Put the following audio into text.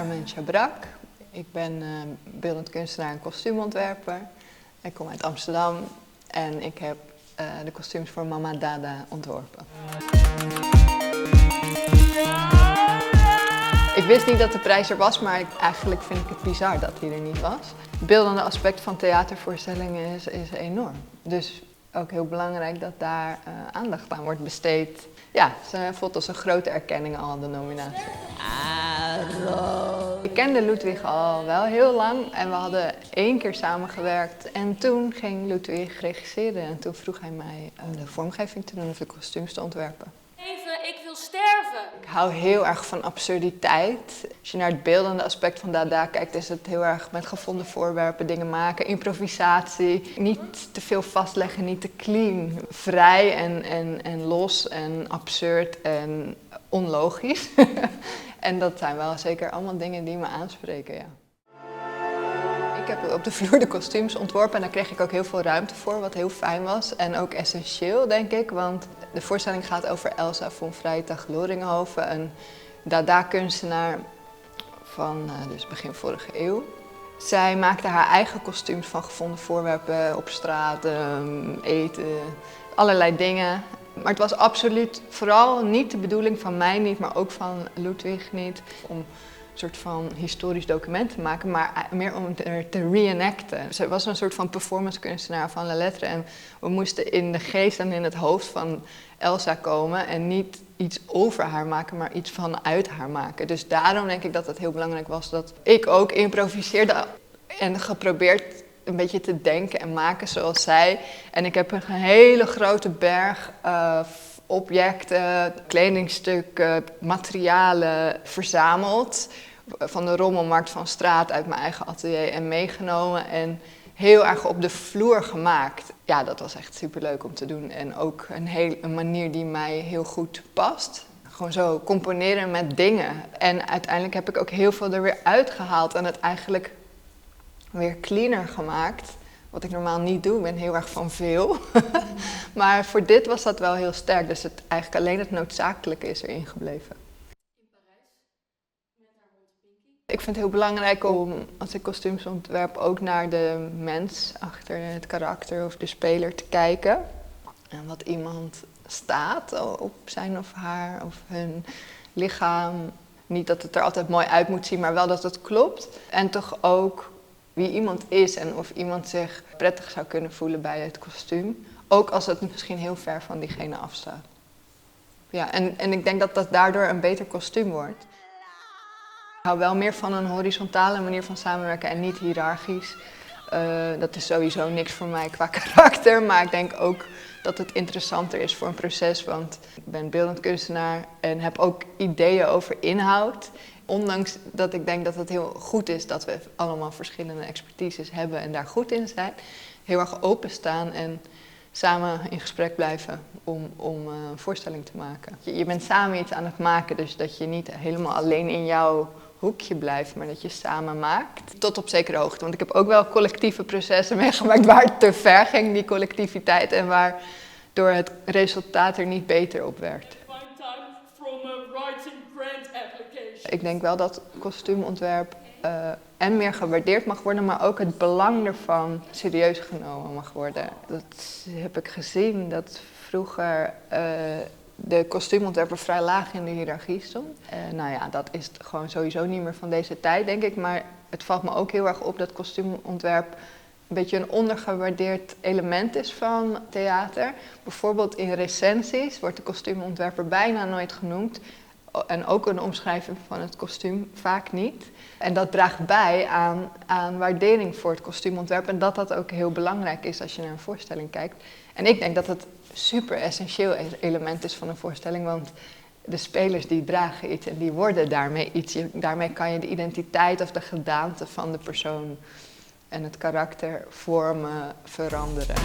Carmen Chabrak. Ik ben beeldend kunstenaar en kostuumontwerper. Ik kom uit Amsterdam en ik heb de kostuums voor Mama Dada ontworpen. Ik wist niet dat de prijs er was, maar eigenlijk vind ik het bizar dat hij er niet was. Het beeldende aspect van theatervoorstellingen is enorm. Dus ook heel belangrijk dat daar aandacht aan wordt besteed. Ja, ze voelt als een grote erkenning al de nominatie. Ik kende Ludwig al wel heel lang en we hadden 1 keer samengewerkt. En toen ging Ludwig regisseren en toen vroeg hij mij de vormgeving te doen of de kostuums te ontwerpen. Even, ik wil sterven! Ik hou heel erg van absurditeit. Als je naar het beeldende aspect van Dada kijkt, is het heel erg met gevonden voorwerpen, dingen maken, improvisatie. Niet te veel vastleggen, niet te clean. Vrij en los en absurd en onlogisch. En dat zijn wel zeker allemaal dingen die me aanspreken, ja. Ik heb op de vloer de kostuums ontworpen en daar kreeg ik ook heel veel ruimte voor, wat heel fijn was. En ook essentieel, denk ik, want de voorstelling gaat over Elsa von Freytag-Loringhoven, een Dada-kunstenaar van dus begin vorige eeuw. Zij maakte haar eigen kostuums van gevonden voorwerpen op straat, eten, allerlei dingen. Maar het was absoluut vooral niet de bedoeling van mij niet, maar ook van Ludwig niet, om een soort van historisch document te maken, maar meer om het te reenacten. Ze was een soort van performance kunstenaar van La Lettre en we moesten in de geest en in het hoofd van Elsa komen en niet iets over haar maken, maar iets vanuit haar maken. Dus daarom denk ik dat het heel belangrijk was dat ik ook improviseerde en geprobeerd een beetje te denken en maken zoals zij. En ik heb een hele grote berg objecten, kledingstukken, materialen verzameld. Van de rommelmarkt van straat uit mijn eigen atelier en meegenomen. En heel erg op de vloer gemaakt. Ja, dat was echt superleuk om te doen. En ook een manier die mij heel goed past. Gewoon zo componeren met dingen. En uiteindelijk heb ik ook heel veel er weer uitgehaald en het eigenlijk weer cleaner gemaakt. Wat ik normaal niet doe, ik ben heel erg van veel. Maar voor dit was dat wel heel sterk. Dus eigenlijk alleen het noodzakelijke is erin gebleven. In Parijs, met haar hond Pinky. Ik vind het heel belangrijk om, als ik kostuums ontwerp, ook naar de mens achter het karakter of de speler te kijken. En wat iemand staat op zijn of haar of hun lichaam. Niet dat het er altijd mooi uit moet zien, maar wel dat het klopt. En toch ook wie iemand is en of iemand zich prettig zou kunnen voelen bij het kostuum. Ook als het misschien heel ver van diegene afstaat. Ja, en ik denk dat dat daardoor een beter kostuum wordt. Ik hou wel meer van een horizontale manier van samenwerken en niet hiërarchisch. Dat is sowieso niks voor mij qua karakter, maar ik denk ook dat het interessanter is voor een proces, want ik ben beeldend kunstenaar en heb ook ideeën over inhoud. Ondanks dat ik denk dat het heel goed is dat we allemaal verschillende expertises hebben en daar goed in zijn. Heel erg openstaan en samen in gesprek blijven om een voorstelling te maken. Je bent samen iets aan het maken, dus dat je niet helemaal alleen in jouw hoekje blijft, maar dat je samen maakt. Tot op zekere hoogte, want ik heb ook wel collectieve processen meegemaakt waar het te ver ging, die collectiviteit, en waardoor het resultaat er niet beter op werd. Ik denk wel dat kostuumontwerp en meer gewaardeerd mag worden, maar ook het belang ervan serieus genomen mag worden. Dat heb ik gezien, dat vroeger de kostuumontwerper vrij laag in de hiërarchie stond. Nou ja, dat is gewoon sowieso niet meer van deze tijd, denk ik. Maar het valt me ook heel erg op dat kostuumontwerp een beetje een ondergewaardeerd element is van theater. Bijvoorbeeld in recensies wordt de kostuumontwerper bijna nooit genoemd. En ook een omschrijving van het kostuum vaak niet. En dat draagt bij aan waardering voor het kostuumontwerp. En dat ook heel belangrijk is als je naar een voorstelling kijkt. En ik denk dat het super essentieel element is van een voorstelling. Want de spelers die dragen iets en die worden daarmee iets. Daarmee kan je de identiteit of de gedaante van de persoon en het karakter vormen, veranderen.